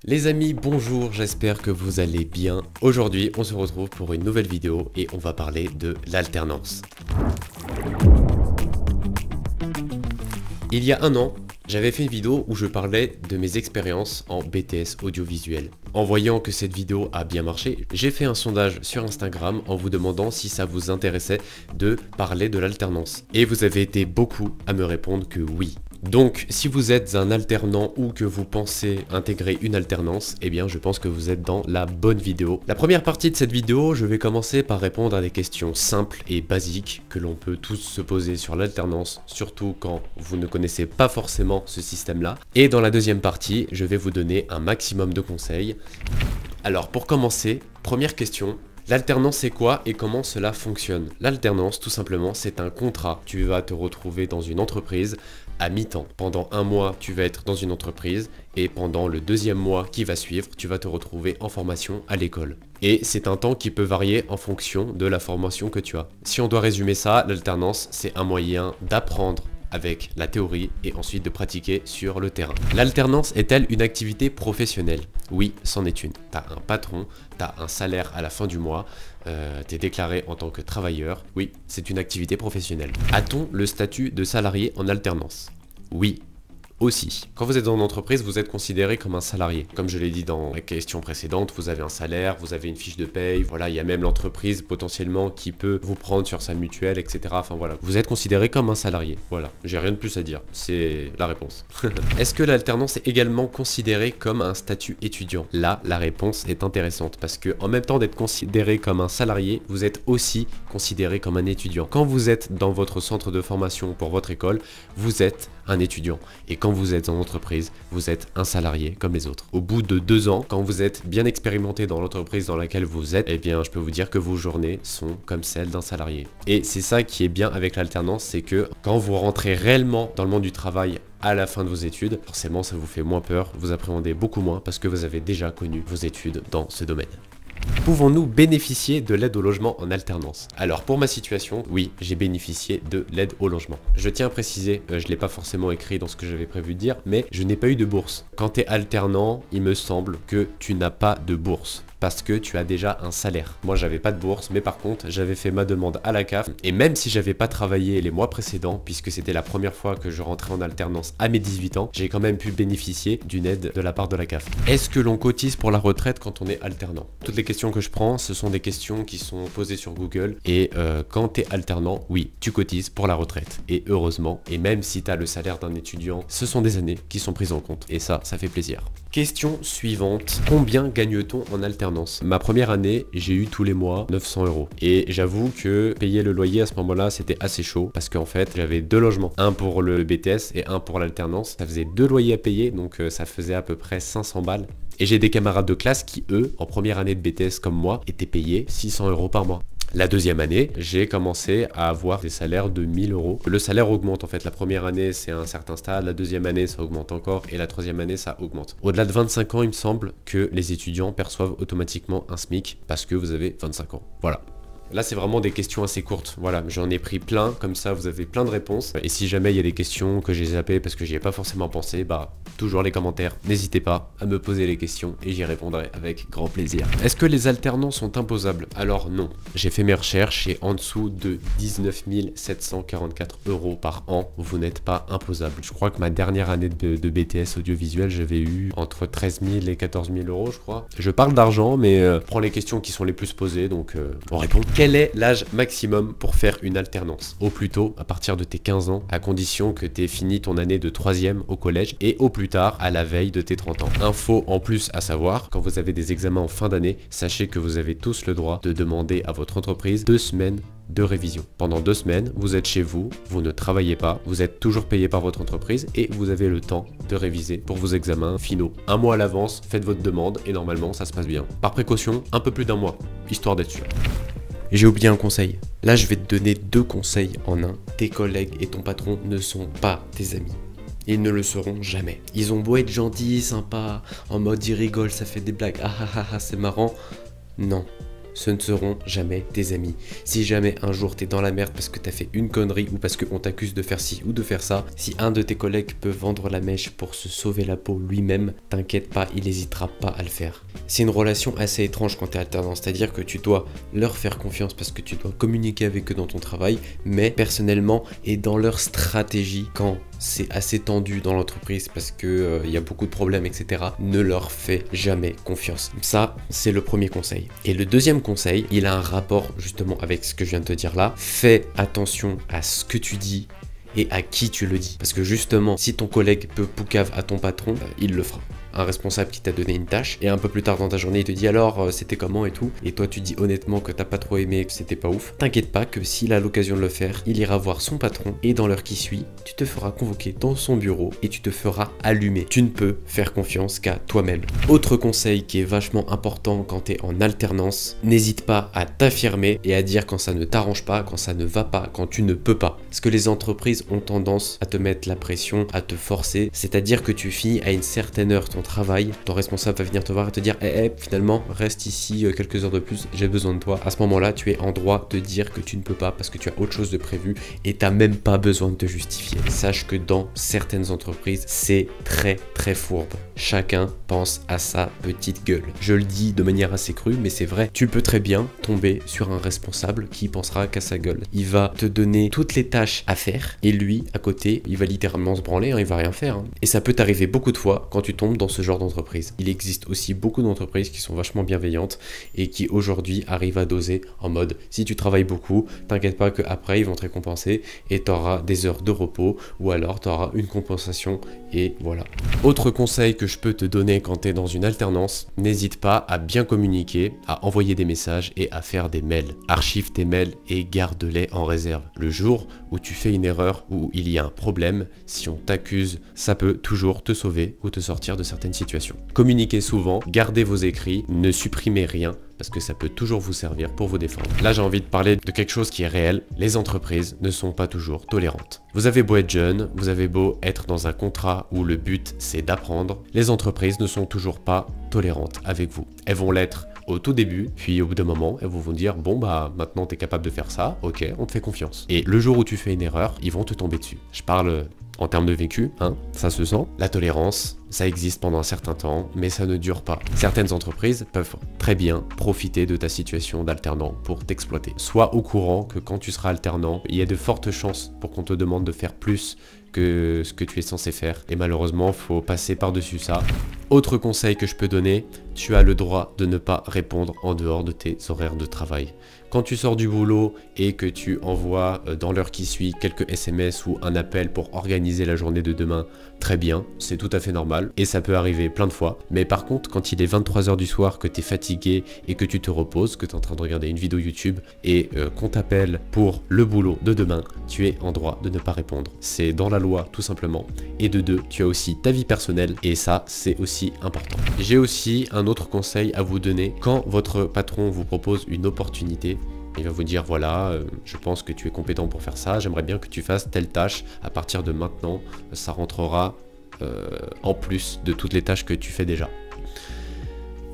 Les amis, bonjour, j'espère que vous allez bien. Aujourd'hui, on se retrouve pour une nouvelle vidéo et on va parler de l'alternance. Il y a un an, j'avais fait une vidéo où je parlais de mes expériences en BTS audiovisuel. En voyant que cette vidéo a bien marché, j'ai fait un sondage sur Instagram en vous demandant si ça vous intéressait de parler de l'alternance. Et vous avez été beaucoup à me répondre que oui. Donc, si vous êtes un alternant ou que vous pensez intégrer une alternance, eh bien je pense que vous êtes dans la bonne vidéo. La première partie de cette vidéo, je vais commencer par répondre à des questions simples et basiques que l'on peut tous se poser sur l'alternance, surtout quand vous ne connaissez pas forcément ce système-là. Et dans la deuxième partie, je vais vous donner un maximum de conseils. Alors, pour commencer, première question. L'alternance c'est quoi et comment cela fonctionne? L'alternance tout simplement c'est un contrat. Tu vas te retrouver dans une entreprise à mi-temps. Pendant un mois tu vas être dans une entreprise et pendant le deuxième mois qui va suivre tu vas te retrouver en formation à l'école. Et c'est un temps qui peut varier en fonction de la formation que tu as. Si on doit résumer ça, l'alternance c'est un moyen d'apprendre avec la théorie et ensuite de pratiquer sur le terrain. L'alternance est-elle une activité professionnelle? Oui, c'en est une. Tu as un patron, tu as un salaire à la fin du mois, tu es déclaré en tant que travailleur. Oui, c'est une activité professionnelle. A-t-on le statut de salarié en alternance? Oui. Aussi. Quand vous êtes dans une entreprise, vous êtes considéré comme un salarié. Comme je l'ai dit dans la question précédente, vous avez un salaire, vous avez une fiche de paye, voilà, il y a même l'entreprise potentiellement qui peut vous prendre sur sa mutuelle, etc. Enfin voilà, vous êtes considéré comme un salarié. Voilà, j'ai rien de plus à dire, c'est la réponse. Est-ce que l'alternance est également considérée comme un statut étudiant? Là, la réponse est intéressante parce que en même temps d'être considéré comme un salarié, vous êtes aussi considéré comme un étudiant. Quand vous êtes dans votre centre de formation pour votre école, vous êtes un étudiant. Et quand vous êtes en entreprise, vous êtes un salarié comme les autres. Au bout de 2 ans, quand vous êtes bien expérimenté dans l'entreprise dans laquelle vous êtes, eh bien je peux vous dire que vos journées sont comme celles d'un salarié. Et c'est ça qui est bien avec l'alternance, c'est que quand vous rentrez réellement dans le monde du travail à la fin de vos études, forcément ça vous fait moins peur, vous appréhendez beaucoup moins parce que vous avez déjà connu vos études dans ce domaine. Pouvons-nous bénéficier de l'aide au logement en alternance? Alors pour ma situation, oui, j'ai bénéficié de l'aide au logement. Je tiens à préciser, je ne l'ai pas forcément écrit dans ce que j'avais prévu de dire, mais je n'ai pas eu de bourse. Quand tu es alternant, il me semble que tu n'as pas de bourse parce que tu as déjà un salaire. Moi, j'avais pas de bourse, mais par contre, j'avais fait ma demande à la CAF. Et même si j'avais pas travaillé les mois précédents, puisque c'était la première fois que je rentrais en alternance à mes 18 ans, j'ai quand même pu bénéficier d'une aide de la part de la CAF. Est-ce que l'on cotise pour la retraite quand on est alternant? Toutes les questions que je prends, ce sont des questions qui sont posées sur Google. Et quand tu es alternant, oui, tu cotises pour la retraite. Et heureusement, et même si tu as le salaire d'un étudiant, ce sont des années qui sont prises en compte. Et ça fait plaisir. Question suivante. Combien gagne-t-on en alternance? Ma première année, j'ai eu tous les mois 900 €. Et j'avoue que payer le loyer à ce moment-là, c'était assez chaud parce qu'en fait, j'avais 2 logements. Un pour le BTS et un pour l'alternance. Ça faisait 2 loyers à payer, donc ça faisait à peu près 500 balles. Et j'ai des camarades de classe qui, eux, en première année de BTS comme moi, étaient payés 600 € par mois. La deuxième année, j'ai commencé à avoir des salaires de 1000 €. Le salaire augmente en fait. La première année, c'est à un certain stade. La deuxième année, ça augmente encore. Et la troisième année, ça augmente. Au-delà de 25 ans, il me semble que les étudiants perçoivent automatiquement un SMIC parce que vous avez 25 ans. Voilà. Là, c'est vraiment des questions assez courtes. Voilà, j'en ai pris plein, comme ça vous avez plein de réponses. Et si jamais il y a des questions que j'ai zappées parce que j'y ai pas forcément pensé, bah toujours les commentaires. N'hésitez pas à me poser les questions et j'y répondrai avec grand plaisir. Est-ce que les alternants sont imposables? Alors non. J'ai fait mes recherches et en dessous de 19 744 € par an, vous n'êtes pas imposable. Je crois que ma dernière année de BTS audiovisuel, j'avais eu entre 13 000 et 14 000 €, je crois. Je parle d'argent, mais prends les questions qui sont les plus posées, donc on répond. Quel est l'âge maximum pour faire une alternance? Au plus tôt, à partir de tes 15 ans, à condition que tu aies fini ton année de 3e au collège, et au plus tard, à la veille de tes 30 ans. Info en plus à savoir, quand vous avez des examens en fin d'année, sachez que vous avez tous le droit de demander à votre entreprise 2 semaines de révision. Pendant 2 semaines, vous êtes chez vous, vous ne travaillez pas, vous êtes toujours payé par votre entreprise et vous avez le temps de réviser pour vos examens finaux. Un mois à l'avance, faites votre demande et normalement ça se passe bien. Par précaution, un peu plus d'un mois, histoire d'être sûr. J'ai oublié un conseil. Là, je vais te donner 2 conseils en un. Tes collègues et ton patron ne sont pas tes amis. Ils ne le seront jamais. Ils ont beau être gentils, sympas, en mode ils rigolent, ça fait des blagues, ah ah ah, ah c'est marrant. Non. ce ne seront jamais tes amis. Si jamais un jour t'es dans la merde parce que t'as fait une connerie ou parce qu'on t'accuse de faire ci ou de faire ça, si un de tes collègues peut vendre la mèche pour se sauver la peau lui-même, t'inquiète pas, il n'hésitera pas à le faire. C'est une relation assez étrange quand t'es alternant, c'est-à-dire que tu dois leur faire confiance parce que tu dois communiquer avec eux dans ton travail, mais personnellement et dans leur stratégie, quand c'est assez tendu dans l'entreprise parce que y a beaucoup de problèmes, etc., ne leur fais jamais confiance. Ça, c'est le premier conseil. Et le deuxième conseil, il a un rapport justement avec ce que je viens de te dire là. Fais attention à ce que tu dis et à qui tu le dis. Parce que justement, si ton collègue peut poucave à ton patron, il le fera. Un responsable qui t'a donné une tâche et un peu plus tard dans ta journée il te dit alors c'était comment et tout, et toi tu dis honnêtement que t'as pas trop aimé, que c'était pas ouf, t'inquiète pas que s'il a l'occasion de le faire, il ira voir son patron et dans l'heure qui suit, tu te feras convoquer dans son bureau et tu te feras allumer. Tu ne peux faire confiance qu'à toi-même. Autre conseil qui est vachement important quand t'es en alternance, n'hésite pas à t'affirmer et à dire quand ça ne t'arrange pas, quand ça ne va pas, quand tu ne peux pas. Parce que les entreprises ont tendance à te mettre la pression, à te forcer, c'est-à-dire que tu finis à une certaine heure ton travail, ton responsable va venir te voir et te dire finalement reste ici quelques heures de plus, j'ai besoin de toi. À ce moment-là, tu es en droit de dire que tu ne peux pas parce que tu as autre chose de prévu et t'as même pas besoin de te justifier. Sache que dans certaines entreprises, c'est très fourbe. Chacun pense à sa petite gueule. Je le dis de manière assez crue, mais c'est vrai. Tu peux très bien tomber sur un responsable qui pensera qu'à sa gueule. Il va te donner toutes les tâches à faire et lui, à côté, il va littéralement se branler, il va rien faire. Et ça peut t'arriver beaucoup de fois quand tu tombes dans ce genre d'entreprise. Il existe aussi beaucoup d'entreprises qui sont vachement bienveillantes et qui aujourd'hui arrivent à doser en mode si tu travailles beaucoup, t'inquiète pas qu'après ils vont te récompenser et tu auras des heures de repos ou alors tu auras une compensation et voilà. Autre conseil que je peux te donner quand tu es dans une alternance, n'hésite pas à bien communiquer, à envoyer des messages et à faire des mails. Archive tes mails et garde-les en réserve. Le jour où tu fais une erreur, où il y a un problème, si on t'accuse, ça peut toujours te sauver ou te sortir de certaines situations. Communiquez souvent, gardez vos écrits, ne supprimez rien parce que ça peut toujours vous servir pour vous défendre. Là, j'ai envie de parler de quelque chose qui est réel. Les entreprises ne sont pas toujours tolérantes. Vous avez beau être jeune, vous avez beau être dans un contrat où le but c'est d'apprendre, les entreprises ne sont toujours pas tolérantes avec vous. Elles vont l'être au tout début, puis au bout d'un moment, elles vont vous dire bon bah maintenant t'es capable de faire ça, ok, on te fait confiance. Et le jour où tu fais une erreur, ils vont te tomber dessus. Je parle en termes de vécu, hein, ça se sent. La tolérance, ça existe pendant un certain temps, mais ça ne dure pas. Certaines entreprises peuvent très bien profiter de ta situation d'alternant pour t'exploiter. Sois au courant que quand tu seras alternant, il y a de fortes chances pour qu'on te demande de faire plus que ce que tu es censé faire. Et malheureusement, il faut passer par-dessus ça. Autre conseil que je peux donner, tu as le droit de ne pas répondre en dehors de tes horaires de travail. Quand tu sors du boulot et que tu envoies dans l'heure qui suit quelques SMS ou un appel pour organiser la journée de demain, très bien, c'est tout à fait normal et ça peut arriver plein de fois. Mais par contre, quand il est 23 h du soir, que tu es fatigué et que tu te reposes, que tu es en train de regarder une vidéo YouTube et qu'on t'appelle pour le boulot de demain, tu es en droit de ne pas répondre. C'est dans la loi tout simplement. Et de deux, tu as aussi ta vie personnelle et ça, c'est aussi important. J'ai aussi un autre conseil à vous donner. Quand votre patron vous propose une opportunité, il va vous dire voilà, je pense que tu es compétent pour faire ça, j'aimerais bien que tu fasses telle tâche, à partir de maintenant, ça rentrera en plus de toutes les tâches que tu fais déjà.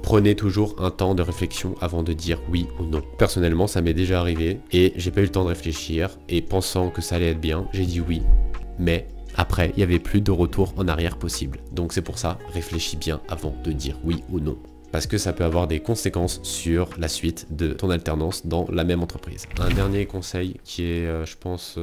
Prenez toujours un temps de réflexion avant de dire oui ou non. Personnellement, ça m'est déjà arrivé et j'ai pas eu le temps de réfléchir et pensant que ça allait être bien, j'ai dit oui, mais après, il n'y avait plus de retour en arrière possible. Donc c'est pour ça, réfléchis bien avant de dire oui ou non. Parce que ça peut avoir des conséquences sur la suite de ton alternance dans la même entreprise. Un dernier conseil qui est, je pense,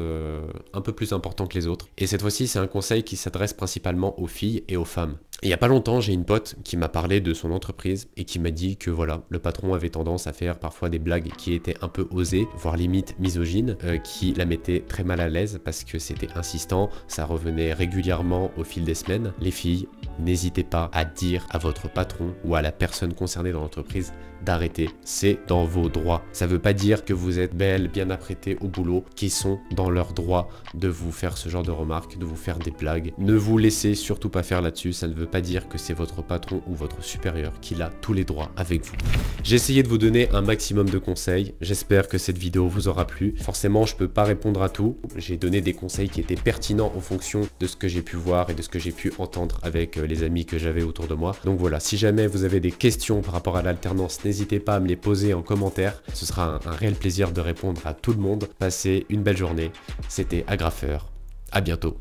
un peu plus important que les autres. Et cette fois-ci, c'est un conseil qui s'adresse principalement aux filles et aux femmes. Il n'y a pas longtemps, j'ai une pote qui m'a parlé de son entreprise et qui m'a dit que voilà, le patron avait tendance à faire parfois des blagues qui étaient un peu osées, voire limite misogynes, qui la mettaient très mal à l'aise parce que c'était insistant, ça revenait régulièrement au fil des semaines. Les filles, n'hésitez pas à dire à votre patron ou à la personne concernée dans l'entreprise d'arrêter, c'est dans vos droits. Ça veut pas dire que vous êtes belles, bien apprêtées au boulot, qui sont dans leur droit de vous faire ce genre de remarques, de vous faire des blagues. Ne vous laissez surtout pas faire là-dessus, ça ne veut veut pas dire que c'est votre patron ou votre supérieur qui a tous les droits avec vous. J'ai essayé de vous donner un maximum de conseils, j'espère que cette vidéo vous aura plu. Forcément, je peux pas répondre à tout, j'ai donné des conseils qui étaient pertinents en fonction de ce que j'ai pu voir et de ce que j'ai pu entendre avec les amis que j'avais autour de moi. Donc voilà, si jamais vous avez des questions par rapport à l'alternance, n'hésitez pas à me les poser en commentaire, ce sera un réel plaisir de répondre à tout le monde. Passez une belle journée, c'était Agrafeur, à bientôt.